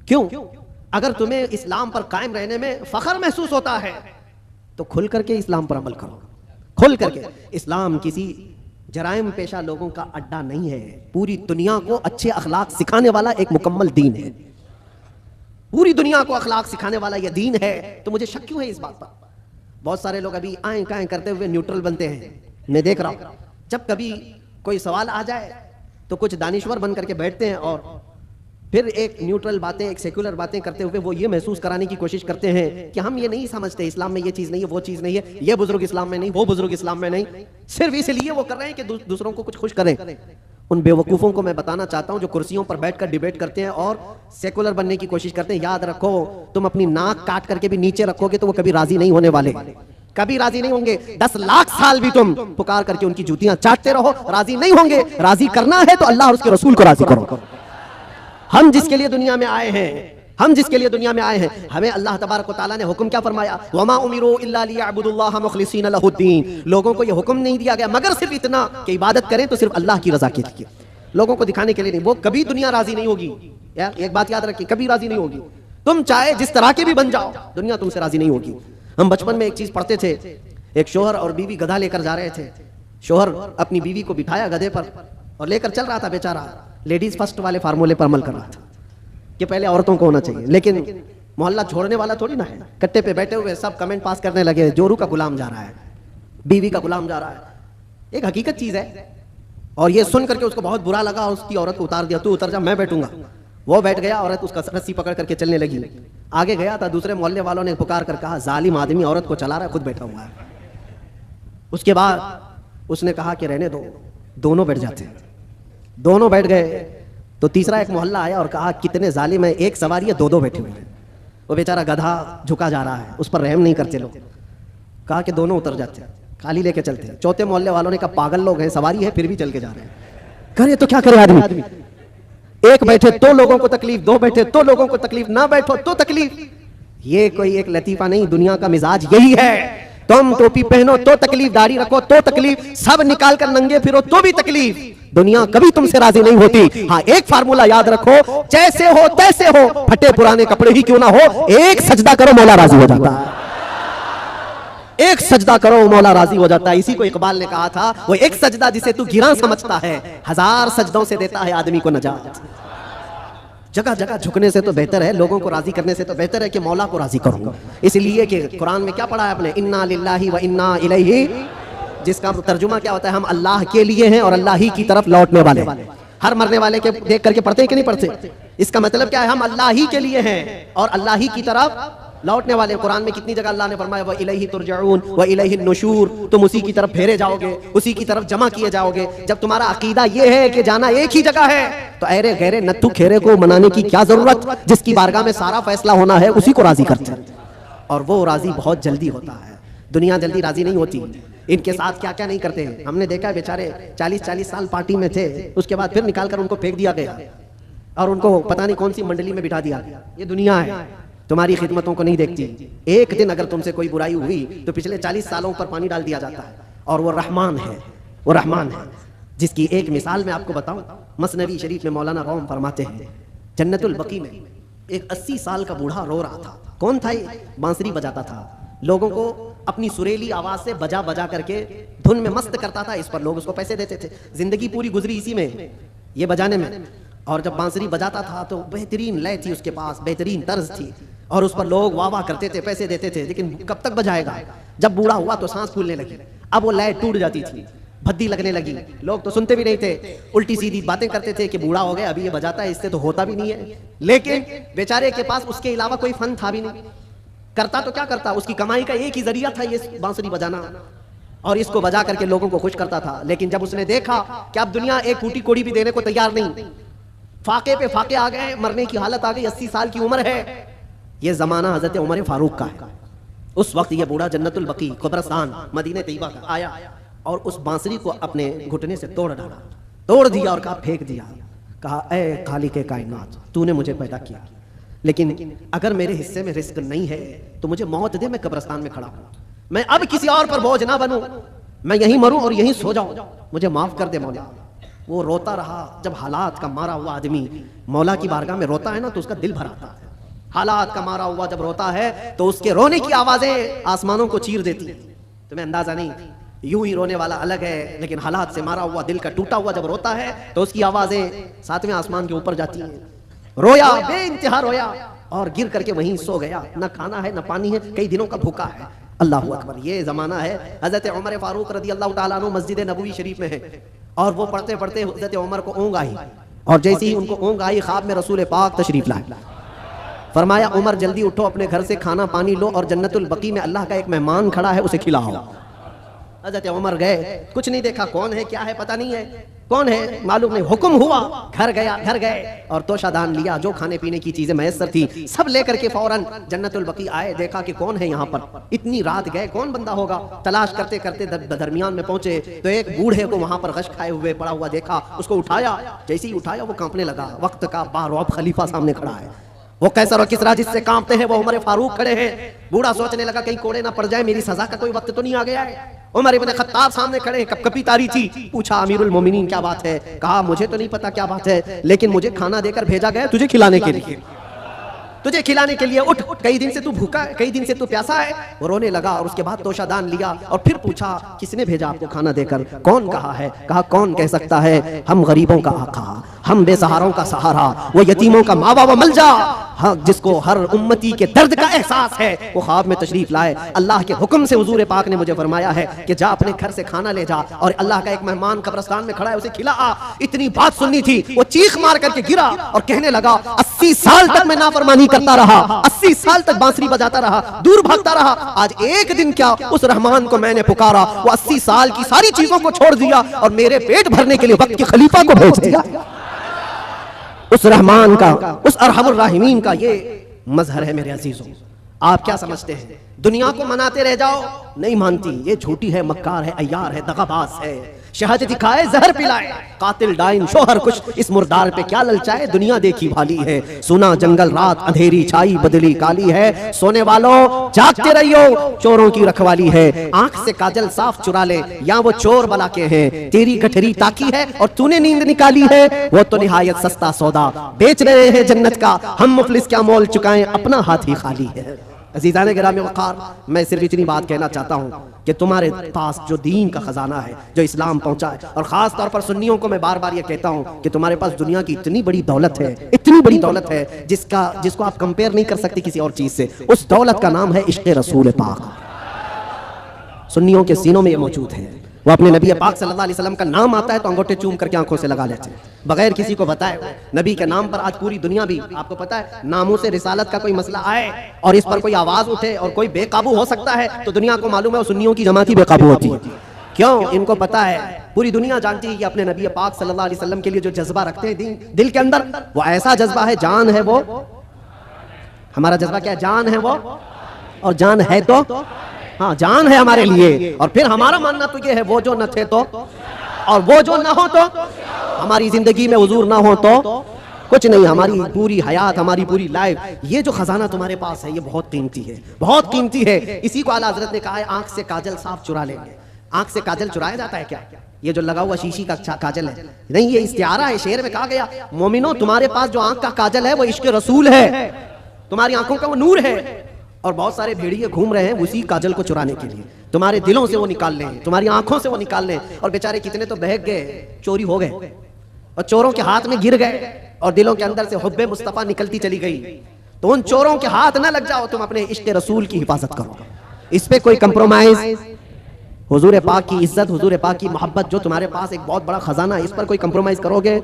क्यों? अगर तुम्हें इस्लाम पर कायम रहने में फख्र महसूस होता है तो खुल करके इस्लाम पर अमल करो, खुल करके। इस्लाम किसी जराइम पेशा लोगों का अड्डा नहीं है, पूरी दुनिया को अच्छे अखलाक सिखाने वाला एक मुकम्मल दीन है। पूरी दुनिया को अखलाक सिखाने वाला यह दीन है। तो मुझे शक क्यों है इस बात पर? बहुत सारे लोग अभी आए काएं करते हुए न्यूट्रल बनते हैं। मैं देख रहा हूं जब कभी कोई सवाल आ जाए तो कुछ दानिश्वर बन करके बैठते हैं और फिर एक न्यूट्रल बातें, एक सेक्युलर बातें करते हुए वो ये महसूस कराने की कोशिश करते हैं कि हम ये नहीं समझते, इस्लाम में ये चीज़ नहीं है, वो चीज़ नहीं है, ये बुजुर्ग इस्लाम में नहीं, वो बुजुर्ग इस्लाम में नहीं। सिर्फ इसलिए वो कर रहे हैं कि दूसरों को कुछ खुश करें। उन बेवकूफ़ों को मैं बताना चाहता हूं जो कुर्सियों पर बैठकर डिबेट करते हैं और सेक्युलर बनने की कोशिश करते हैं। याद रखो, तुम अपनी नाक काट करके भी नीचे रखोगे तो वो कभी राजी नहीं होने वाले, कभी राजी नहीं होंगे। 10 लाख साल भी तुम पुकार करके उनकी जूतियां चाटते रहो, राजी नहीं होंगे। राजी करना है तो अल्लाह और उसके रसूल को राजी करो। हम जिसके लिए दुनिया में आए हैं, हम जिसके लिए दुनिया में आए हैं, हमें अल्लाह तबारक व तआला ने हुक्म क्या फरमाया? वमा उमिरू इल्ला लियअबुदुल्लाह मुखलिसीन लहुद्दीन। लोगों को यह हुक्म नहीं दिया गया मगर सिर्फ इतना कि इबादत करें तो सिर्फ अल्लाह की रजा के लिए, लोगों को दिखाने के लिए नहीं। वो कभी दुनिया राजी नहीं होगी। यार एक बात याद रखिए, कभी राजी नहीं होगी। तुम चाहे जिस तरह के भी बन जाओ, दुनिया तुमसे राजी नहीं होगी। हम बचपन में एक चीज पढ़ते थे, एक शोहर और बीवी गधा लेकर जा रहे थे। शोहर अपनी बीवी को बिठाया गधे पर और लेकर चल रहा था। बेचारा लेडीज फर्स्ट वाले फार्मूले पर अमल कर रहा था कि पहले औरतों को होना चाहिए, लेकिन मोहल्ला छोड़ने वाला थोड़ी ना है। कट्टे पे बैठे हुए सब कमेंट पास करने लगे, जोरू का गुलाम जा रहा है, बीवी का गुलाम जा रहा है। एक हकीकत चीज है। और ये सुन करके उसको बहुत बुरा लगा, उसकी औरत को उतार दिया, तू उतर जा मैं बैठूंगा। वो बैठ गया, औरत उसका रस्सी पकड़ करके चलने लगी। आगे गया था, दूसरे मोहल्ले वालों ने पुकार कर कहा, जालिम आदमी औरत को चला रहा है, खुद बैठा हुआ है। उसके बाद उसने कहा कि रहने दो, दोनों बैठ जाते हैं। दोनों बैठ गए तो तीसरा एक मोहल्ला आया और कहा, कितने जालिम है, एक सवारी है, दो बैठे हुए हैं। वो बेचारा गधा झुका जा रहा है, उस पर रहम नहीं करते लोग। कहा कि दोनों उतर जाते हैं, खाली लेके चलते हैं। चौथे मोहल्ले वालों ने कहा, पागल लोग हैं, सवारी है फिर भी चल के जा रहे हैं। करे तो क्या करे आदमी, एक बैठे तो लोगों को तकलीफ, दो बैठे तो लोगों को तकलीफ, ना बैठो तो तकलीफ। ये कोई एक लतीफा नहीं, दुनिया का मिजाज यही है। तुम टोपी पहनो तो तकलीफ, दाढ़ी रखो तो तकलीफ, सब निकाल कर नंगे फिरो तो भी तकलीफ। दुनिया कभी तुमसे राजी नहीं होती। हाँ, एक फार्मूला याद रखो, जैसे हो तैसे हो, फटे पुराने कपड़े ही क्यों ना हो, एक सजदा करो मौला राजी हो जाता है। एक सजदा करो मौला राजी हो जाता है। इसी को इकबाल ने कहा था, वो एक सजदा जिसे तू गिरा समझता है, 1000 सजदों से देता है आदमी को नजात। जगह जगह झुकने से तो बेहतर है, लोगों को राजी करने से तो बेहतर है कि मौला को राजी करूं। इसलिए कि कुरान में क्या पढ़ा है आपने, इन्ना लिल्लाहि व इन्ना इलैहि, जिसका तर्जुमा क्या होता है, हम अल्लाह के लिए हैं और अल्लाह ही की तरफ लौटने वाले। हर मरने वाले के देख करके पढ़ते हैं कि नहीं पढ़ते? इसका मतलब क्या है, हम अल्लाह ही के लिए हैं और अल्लाह ही की तरफ लौटने वाले। कुरान में कितनी जगह अल्लाह ने फरमाया व इलैहि तुरजऊन व इलैहि नुशूर, तुम उसी की तरफ फेरे जाओगे, उसी की तरफ जमा किए जाओगे। जब तुम्हारा अकीदा ये है कि जाना एक ही जगह है, तो अरे गहरे नत्थु खेरे को मनाने की क्या जरूरत? जिसकी बारगाह में सारा फैसला होना है उसी को राजी करते हैं, और वो राजी बहुत जल्दी होता है। दुनिया जल्दी राजी नहीं होती। इनके साथ क्या क्या नहीं करते हैं। हमने देखा बेचारे 40-40 साल पार्टी में थे, उसके बाद फिर निकाल कर उनको फेंक दिया गया और उनको पता नहीं कौन सी मंडली में बिठा दिया गया। ये दुनिया है, तुम्हारी खिदमतों को नहीं देखती। एक दिन अगर तुमसे कोई बुराई हुई तो पिछले 40 सालों पर पानी डाल दिया जाता है। और वो रहमान है, वो रहमान है, जिसकी एक मिसाल मैं आपको बताऊं। मसनवी शरीफ में मौलाना रौम फरमाते हैं, जन्नतुल बकी में एक 80 साल का बूढ़ा रो रहा था। कौन था ये? बांसुरी बजाता था, लोगों को अपनी सुरीली आवाज से बजा बजा करके धुन में मस्त करता था। इस पर लोग उसको पैसे देते थे। जिंदगी पूरी गुजरी इसी में, ये बजाने में। और जब बांसुरी बजाता था तो बेहतरीन लय थी उसके पास, बेहतरीन तर्ज थी, और उस पर लोग वाह वाह करते थे, पैसे देते थे। लेकिन कब तक बजाएगा? जब बूढ़ा हुआ तो सांस फूलने लगी, अब वो लय टूट जाती थी, भद्दी लगने लगी। लोग तो सुनते भी नहीं थे, उल्टी सीधी बातें करते थे कि बूढ़ा हो गया, अभी ये बजाता है, इससे तो होता भी नहीं है। लेकिन बेचारे के पास उसके अलावा कोई फन था भी नहीं। करता तो क्या करता, उसकी कमाई का एक ही जरिया था ये बांसुरी बजाना, और इसको बजा करके लोगों को खुश करता था। लेकिन जब उसने देखा कि अब दुनिया एक फूटी कोड़ी भी देने को तैयार नहीं, फाके पे फाके आ गए, मरने की हालत आ गई, 80 साल की उम्र है। ये जमाना हजरत उमर फारूक का है। उस वक्त ये बूढ़ा जन्नतुल बकी कब्रिस्तान मदीने तैयबा का आया और उस बांसुरी को अपने घुटने से तोड़ डाला, तोड़ दिया और कहा फेंक दिया। कहा ऐ खालिक कायनात, तूने मुझे पैदा किया, लेकिन अगर मेरे हिस्से में रिस्क नहीं है तो मुझे मौत दे, मैं कब्रिस्तान में खड़ा हूं। मैं अब किसी और पर बोझ ना बनूं, मैं यहीं मरूं और यहीं सो जाऊं, मुझे माफ कर दे मौला। वो रोता रहा। जब हालात का मारा हुआ आदमी मौला की बारगाह में रोता है ना तो उसका दिल भर आता है। हालात का मारा हुआ जब रोता है तो उसके रोने की आवाजें आसमानों को चीर देती हैं। तुम्हें अंदाजा नहीं, यूं ही रोने वाला अलग है, लेकिन हालात से मारा हुआ, दिल का टूटा हुआ जब रोता है तो उसकी आवाजें 7वें आसमान के ऊपर जाती हैं। रोया, बेइंतहा रोया और गिर करके वहीं सो गया। न खाना है न पानी है, कई दिनों का भूखा है। अल्लाह अकबर। ये जमाना है। हजरत उमर फारूक रदी अल्लाह ताला अन्हु मस्जिद नबवी शरीफ में है और वो पढ़ते पढ़ते हजरत उमर को ऊँग आई, और जैसे ही उनको ऊँग आई ख्वाब में रसूल पाक तशरीफ लाए। फरमाया उमर जल्दी उठो, अपने घर से खाना पानी लो और जन्नतुल बकी में अल्लाह का एक मेहमान खड़ा है, उसे खिलाओ। हजरत उमर गए, कुछ नहीं देखा, कौन है क्या है पता नहीं है, कौन है मालूम नहीं। हुक्म हुआ, घर गया, घर गए और तोशादान लिया, जो खाने पीने की चीजें मैसर थी सब लेकर के फौरन जन्नतुल बकी आए। देखा कि कौन है यहाँ पर, इतनी रात गए, कौन बंदा होगा। तलाश करते करते दरमियान में पहुंचे तो एक बूढ़े को वहां पर गश खाए हुए पड़ा हुआ देखा, उसको उठाया। जैसे ही उठाया वो कांपने लगा। वक्त का बारौब खलीफा सामने खड़ा है, वो कैसर और किसरा जिससे कांपते हैं वो उमर फारूक खड़े हैं। बूढ़ा सोचने लगा कहीं कोड़े ना पड़ जाए, मेरी सजा का कोई वक्त तो नहीं आ गया है। उमर इब्न खत्ताब सामने खड़े, कपकपी तारी थी। पूछा अमीरुल मोमिनीन क्या बात है? कहा मुझे तो नहीं पता क्या बात है, लेकिन मुझे खाना देकर भेजा गया तुझे खिलाने के लिए, तुझे खिलाने के लिए। उठ, कई दिन से तू भूखा है, कई दिन से तू प्यासा है। वो रोने लगा और उसके बाद तोशादान लिया और फिर पूछा किसने भेजा आपको खाना देकर, कौन कहा है? कहा कौन कह सकता है, हम गरीबों का आका, हम बेसहारों का सहारा, वो यतीमों का मावा व मलजा, हाँ जिसको हर उम्मती के दर्द का एहसास है, वो ख्वाब में तशरीफ लाए। अल्लाह के हुक्म से हुजूर पाक ने मुझे फरमाया है कि जा अपने घर से खाना ले जा, और अल्लाह का एक मेहमान कब्रिस्तान में खड़ा है, उसे खिला आ। इतनी बात सुननी थी, वो चीख मार करके गिरा और कहने लगा 80 साल तक मैं नाफरमानी करता रहा, 80 साल तक बांसुरी बजाता रहा, दूर भागता रहा, आज एक दिन क्या उस रहमान को मैंने पुकारा, वो 80 साल की सारी चीजों को छोड़ दिया और मेरे पेट भरने के लिए वक्त के खलीफा को भेज दिया। उस रहमान का, उस अरहमुर राहिमीन का ये मजहर है मेरे अजीजों। आप क्या समझते हैं दुनिया को मनाते रह जाओ? नहीं मानती, ये झूठी है, मक्कार है, अय्यार है, दगाबाज है। शहद दिखाए जहर पिलाए, कातिल डाइन शोहर कुछ, इस मुर्दार पे क्या ललचाए, दुनिया देखी भाली है। सुना जंगल रात अंधेरी छाई बदली काली है, सोने वालों जागते रहियो, चोरों की रखवाली है। आंख से काजल साफ चुरा ले, या वो चोर बला के हैं, तेरी गठरी ताकी है और तूने नींद निकाली है, वो तो निहायत सस्ता सौदा बेच रहे हैं जन्नत का, हम मुफलिस क्या मोल चुकाएं, अपना हाथ ही खाली है। अज़ीज़ाने गिरामी वक़ार, मैं सिर्फ इतनी बात कहना चाहता हूँ कि तुम्हारे पास जो दीन का खजाना है, जो इस्लाम पहुंचा है, और ख़ास तौर पर सुन्नियों को मैं बार बार ये कहता हूँ कि तुम्हारे पास दुनिया की इतनी बड़ी दौलत है, इतनी बड़ी दौलत है जिसको आप कंपेयर नहीं कर सकते किसी और चीज़ से। उस दौलत का नाम है इश्क़ रसूल पाक। सुन्नियों के सीनों में ये मौजूद है, वो अपने नबी पाक सल्लल्लाहु अलैहि वसल्लम का नाम आता है तो अंगूठे चूम करके आंखों से लगा लेते हैं, बगैर किसी को बताए। नबी के नाम पर आज पूरी दुनिया भी, आपको पता है, नामों से रिसालत का कोई मसला आए और इस पर कोई आवाज उठे और कोई बेकाबू हो सकता है तो दुनिया को मालूम है वो सुन्नियों की जमात ही बेकाबू होती है। क्यों? इनको पता है, पूरी दुनिया जानती है कि अपने नबी पाक सल्लल्लाहु अलैहि वसल्लम के लिए जो जज्बा रखते हैं दिल के अंदर, वो ऐसा जज्बा है, जान है वो। हमारा जज्बा क्या है? जान है वो, और जान है तो, हाँ जान है हमारे लिए। और फिर हमारा मानना तो ये है, वो जो न थे तो, और वो जो ना हो तो, हमारी जिंदगी में हुजूर ना हो तो कुछ नहीं। हमारी पूरी हयात, हमारी पूरी लाइफ, ये जो खजाना तुम्हारे पास है ये बहुत कीमती है, बहुत कीमती है। इसी को आला हज़रत ने कहा है, आंख से काजल साफ चुरा लेंगे। आंख से काजल चुराया जाता है क्या? ये जो लगा हुआ शीशी का काजल है नहीं, ये इस्तिआरा है। शेर में कहा गया, मोमिनो तुम्हारे पास जो आंख का काजल है वो इश्क रसूल है, तुम्हारी आंखों का वो नूर है। और बहुत सारे भेड़िए घूम रहे हैं उसी काजल को चुराने के लिए, तुम्हारे दिलों से वो निकाल लें, तुम्हारी आंखों से वो निकाल लें। और बेचारे कितने तो बहक गए, चोरी हो गए और चोरों के हाथ में गिर गए और दिलों के अंदर से हुब्बे मुस्तफा निकलती चली गई। तो उन चोरों के हाथ ना लग जाओ, तुम अपने इश्क रसूल की हिफाजत करो। इस पे कोई कंप्रोमाइज, हुजूर पाक की इज्जत, हुजूर पाक की मोहब्बत जो तुम्हारे पास एक बहुत बड़ा खजाना है, इस पर कोई कंप्रोमाइज करोगे?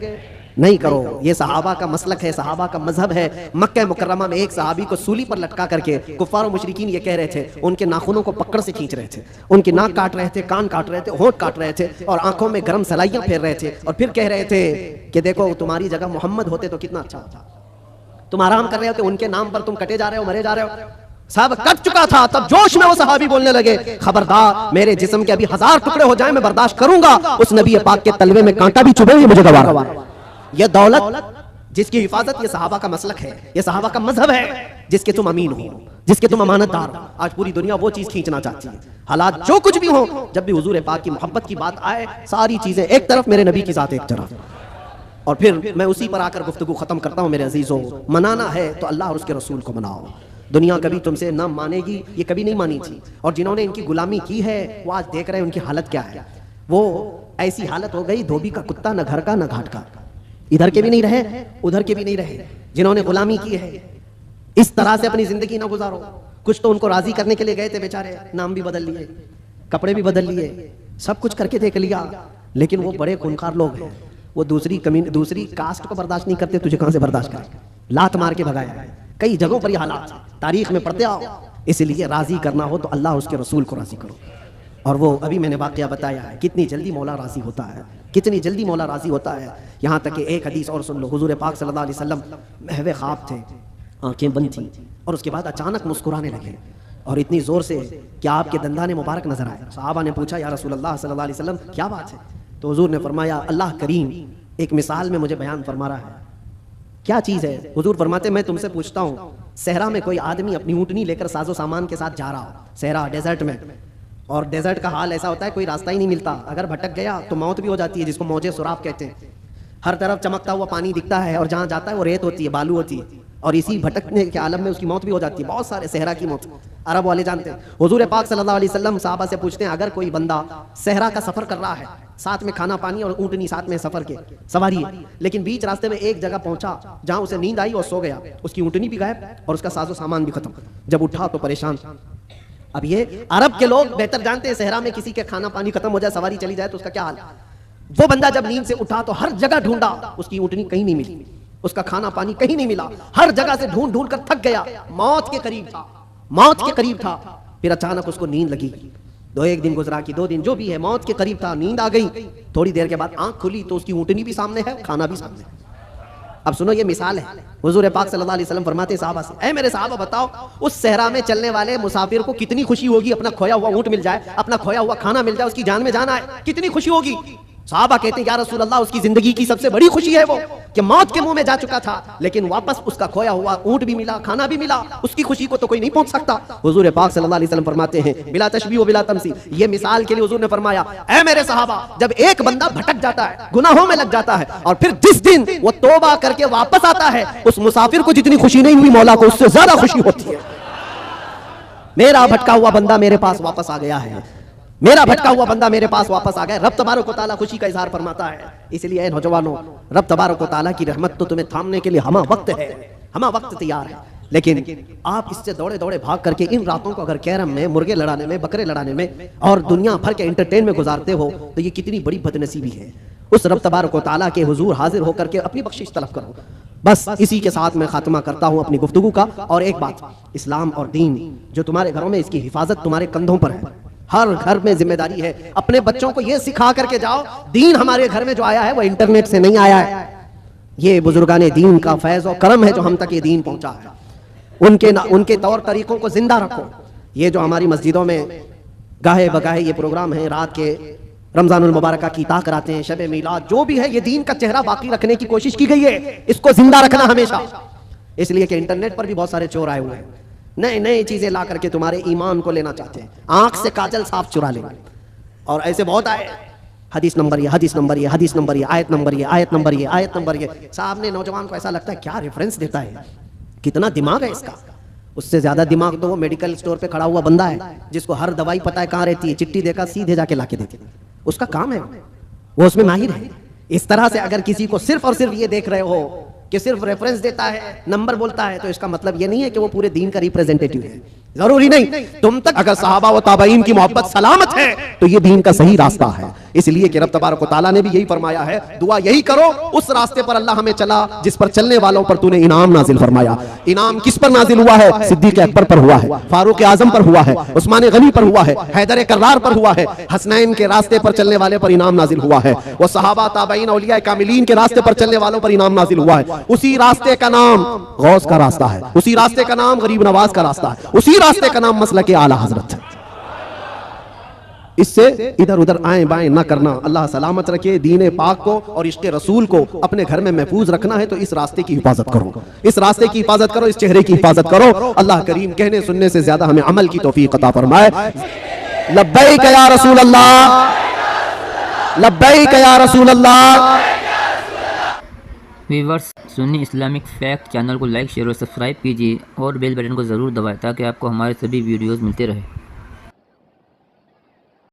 नहीं करो। ये सहाबा का मसलक है, सहाबा का मजहब है। मक्का मुकर्रमा में एक सहाबी को सूली पर लटका करके कुफ्फार और मुशरिकीन ये कह रहे थे, उनके नाखूनों को पकड़ से खींच रहे थे, उनकी नाक काट रहे थे, कान काट रहे थे, होंठ काट रहे थे और आंखों में गर्म सलाइयां फेर रहे थे। और फिर कह रहे थे कि देखो तुम्हारी जगह मोहम्मद होते तो कितना अच्छा होता। तुम आराम कर रहे हो कि उनके नाम पर तुम कटे जा रहे हो, मरे जा रहे हो। साहब कट चुका था, तब जोश में वो सहाबी बोलने लगे, खबरदार मेरे जिस्म के अभी 1000 टुकड़े हो जाए मैं बर्दाश्त करूंगा, उस नबी पाक के तलवे में कांटा भी चुभे ये मुझे गवारा। ये दौलत जिसकी हिफाजत ये सहाबा का मसलक है, ये सहाबा का मजहब है, जिसके तुम अमीन हो, जिसके तुम अमानतदार हो। आज पूरी दुनिया वो चीज खींचना चाहती है। हालात जो कुछ भी हो, जब भी हुजूर पाक की मोहब्बत की बात आए, सारी चीजें एक तरफ, मेरे नबी की जात एक तरफ। और फिर मैं उसी पर आकर गुफ्तगू खत्म करता हूं। मेरे अजीजों, मनाना है तो अल्लाह और उसके रसूल को मनाओ। दुनिया कभी तुमसे न मानेगी, ये कभी नहीं मानी थी। और जिन्होंने इनकी गुलामी की है वो आज देख रहे हैं उनकी हालत क्या है। वो ऐसी हालत हो गई, धोबी का कुत्ता, न घर का न घाट का, इधर के भी नहीं रहे उधर के भी नहीं रहे। जिन्होंने गुलामी की है, इस तरह से अपनी जिंदगी ना गुजारो। कुछ तो उनको राजी करने के लिए गए थे बेचारे, नाम भी बदल लिए, कपड़े भी बदल लिए, सब कुछ करके देख लिया, लेकिन वो बड़े खूंखार लोग हैं। वो दूसरी कास्ट को बर्दाश्त नहीं करते, तुझे कहां से बर्दाश्त करें। लात मार के भगाया। कई जगहों पर ये हालात तारीख में पढ़ते आओ। इसलिए राजी करना हो तो अल्लाह उसके रसूल को राजी करो। और वो अभी मैंने वाकया बताया है, कितनी जल्दी मौला राजी होता है, कितनी जल्दी मौला राजी होता है। यहाँ तक कि एक हदीस और सुन लो, हुजूर पाक सल्लल्लाहु अलैहि वसल्लम महवे ख्वाब थे, आंखें बंद थी और उसके बाद अचानक मुस्कुराने लगे और इतनी जोर से कि आपके दंदाने मुबारक नजर आए। सहाबा ने पूछा, या रसूल अल्लाह सल्लल्लाहु अलैहि वसल्लम क्या बात है? तो हुजूर ने फरमाया, अल्लाह करीम एक मिसाल में मुझे बयान फरमा रहा है। क्या चीज़ है? हुजूर फरमाते, मैं तुमसे पूछता हूँ, सहरा में कोई आदमी अपनी ऊँटनी लेकर साजो सामान के साथ जा रहा हो, सहरा डेजर्ट में, और डेजर्ट का हाल ऐसा होता है कोई रास्ता ही नहीं मिलता, अगर भटक गया तो मौत भी हो जाती है, जिसको मौजे सुराब कहते हैं। हर तरफ चमकता हुआ पानी दिखता है और जहाँ जाता है वो रेत होती है, बालू होती है, और इसी भटकने के आलम में उसकी मौत भी हो जाती है। बहुत सारे सहरा की मौत अरब वाले जानते हैं। हुजूर पाक सल्लल्लाहु अलैहि वसल्लम साहबा से पूछते हैं, अगर कोई बंदा सहरा का सफर कर रहा है, साथ में खाना पानी और ऊँटनी साथ में सफर के सवारी है, लेकिन बीच रास्ते में एक जगह पहुंचा जहां उसे नींद आई और सो गया, उसकी ऊँटनी भी गायब और उसका साजो सामान भी खत्म। जब उठा तो परेशान। अब ये अरब के लोग बेहतर जानते हैं, सहरा में किसी के खाना पानी खत्म हो जाए, सवारी चली जाए तो उसका क्या हाल। वो बंदा जब नींद से उठा तो हर जगह ढूंढा, उसकी ऊँटनी कहीं नहीं मिली, उसका खाना पानी कहीं नहीं मिला, हर जगह से ढूंढ ढूंढ कर थक गया, मौत के करीब था, मौत के करीब था। फिर अचानक उसको नींद लगी। एक दिन गुजरा कि 2 दिन, जो भी है, मौत के करीब था, नींद आ गई। थोड़ी देर के बाद आंख खुली तो उसकी ऊँटनी भी सामने है, खाना भी सामने है। अब सुनो, ये मिसाल है। हुजूर पाक सल्लल्लाहु अलैहि वसल्लम फरमाते साहबा से, ऐ मेरे साहबा बताओ, उस सहरा में चलने वाले मुसाफिर को कितनी खुशी होगी, अपना खोया हुआ ऊँट मिल जाए, अपना खोया हुआ खाना मिल जाए, उसकी जान में जान आए, कितनी खुशी होगी। साहबा कहते हैं, या रसूल अल्लाह, उसकी जिंदगी की सबसे बड़ी खुशी है वो कि मौत के मुंह में जा चुका था, लेकिन वापस उसका खोया हुआ ऊँट भी मिला, खाना भी मिला, उसकी खुशी को तो कोई नहीं पहुंच सकता। हुजूर पाक सल्लल्लाहु अलैहि वसल्लम फरमाते हैं, बिला तशबीह व बिला तमसील, ये मिसाल के लिए हुजूर ने फरमाया, ऐ मेरे सहाबा, जब एक बंदा भटक जाता है, गुनाहों में लग जाता है, और फिर जिस दिन वो तौबा करके वापस आता है, उस मुसाफिर को जितनी खुशी नहीं हुई, मौला को उससे ज्यादा खुशी होती है। मेरा भटका हुआ बंदा मेरे पास वापस आ गया है, मेरा भटका हुआ बंदा मेरे पास वापस आ गया। रब तबारक व तआला खुशी का इजहार फरमाता है। इसलिए नौजवानों, रब तबारक व तआला की रहमत तो तुम्हें थामने के लिए हमा वक्त है, हमा वक्त तैयार है, लेकिन आप इससे दौड़े दौड़े भाग करके इन रातों को अगर कैरम में, मुर्गे लड़ाने में, बकरे लड़ाने में और दुनिया भर के एंटरटेन में गुजारते हो तो ये कितनी बड़ी बदनसीबी है। उस रब तबारक व तआला के हुजूर हाजिर होकर के अपनी बख्शिश तलब करो। बस इसी के साथ मैं खात्मा करता हूं अपनी गुफ्तगू का। और एक बात, इस्लाम और दीन जो तुम्हारे घरों में, इसकी हिफाजत तुम्हारे कंधों पर है। हर घर में जिम्मेदारी है। अपने बच्चों को यह सिखा करके जाओ, दीन हमारे घर में जो आया है वो इंटरनेट से नहीं आया है। ये बुजुर्गाने दीन का फैज और करम है जो हम तक ये दीन पहुंचा है। उनके तौर तरीकों को जिंदा रखो। ये जो हमारी मस्जिदों में गाहे बगाहे ये प्रोग्राम है, रात के रमजानुल मुबारक की ता कराते हैं, शबे मीलाद, जो भी है, ये दीन का चेहरा बाकी रखने की कोशिश की गई है। इसको जिंदा रखना हमेशा, इसलिए कि इंटरनेट पर भी बहुत सारे चोर आए हुए हैं, नए नए चीजें ला करके तुम्हारे ईमान को लेना चाहते हैं। आंख से काजल साफ चुरा लेंगे। और ऐसे बहुत आए, हदीस नंबर ये, हदीस नंबर ये, हदीस नंबर ये, आयत नंबर ये, आयत नंबर ये, आयत नंबर ये। सामने नौजवान को ऐसा लगता है क्या रेफरेंस देता है, कितना दिमाग है इसका। उससे ज्यादा दिमाग तो वो मेडिकल स्टोर पे खड़ा हुआ बंदा है जिसको हर दवाई पता है कहाँ रहती है, चिट्ठी देखा सीधे जाके लाके देती है, उसका काम है, वो उसमें माहिर है। इस तरह से अगर किसी को सिर्फ और सिर्फ ये देख रहे हो कि सिर्फ रेफरेंस देता है, नंबर बोलता है, तो इसका मतलब ये नहीं है कि वो पूरे दीन का रिप्रेजेंटेटिव है। जरूरी नहीं। तुम तक अगर सहाबा व ताबईन की मोहब्बत सलामत है तो ये दीन का सही रास्ता है। इसलिए कि रब तबारक व तआला ने भी यही फरमाया है, दुआ यही करो उस रास्ते पर अल्लाह हमें चला जिस पर चलने वालों पर तूने इनाम नाजिल फरमाया। इनाम किस पर नाजिल हुआ है? सिद्दीक अकबर पर हुआ है, फारूक आजम पर हुआ है, उस्मान गनी पर हुआ है, हैदर कर्रार पर हुआ है। हसनैन के रास्ते पर चलने वाले पर इनाम नाजिल हुआ है। वो सहाबा ताबईन औलिया कामिलीन के रास्ते पर चलने वालों पर इनाम नाजिल हुआ है। उसी रास्ते का नाम गौस का रास्ता है, उसी रास्ते का नाम गरीब नवाज का रास्ता है, उसी रास्ते का नाम मसलक आला हजरत है। इससे इधर उधर आए बाएं ना करना। अल्लाह सलामत रखे दीन पाक को और इश्क़ रसूल को अपने घर में महफूज रखना है तो इस रास्ते की हिफाजत करो, इस रास्ते की हिफाजत करो, इस चेहरे की हिफाजत करो। अल्लाह करीम कहने सुनने से ज्यादा हमें अमल की तौफीक अता फरमाए। लब्बैक या रसूल अल्लाह, लब्बैक या रसूल अल्लाह। Viewers, Sunni Islamic fact channel को लाइक, शेयर और सब्सक्राइब कीजिए और बेल बटन को ज़रूर दबाएं ताकि आपको हमारे सभी वीडियोज़ मिलते रहे।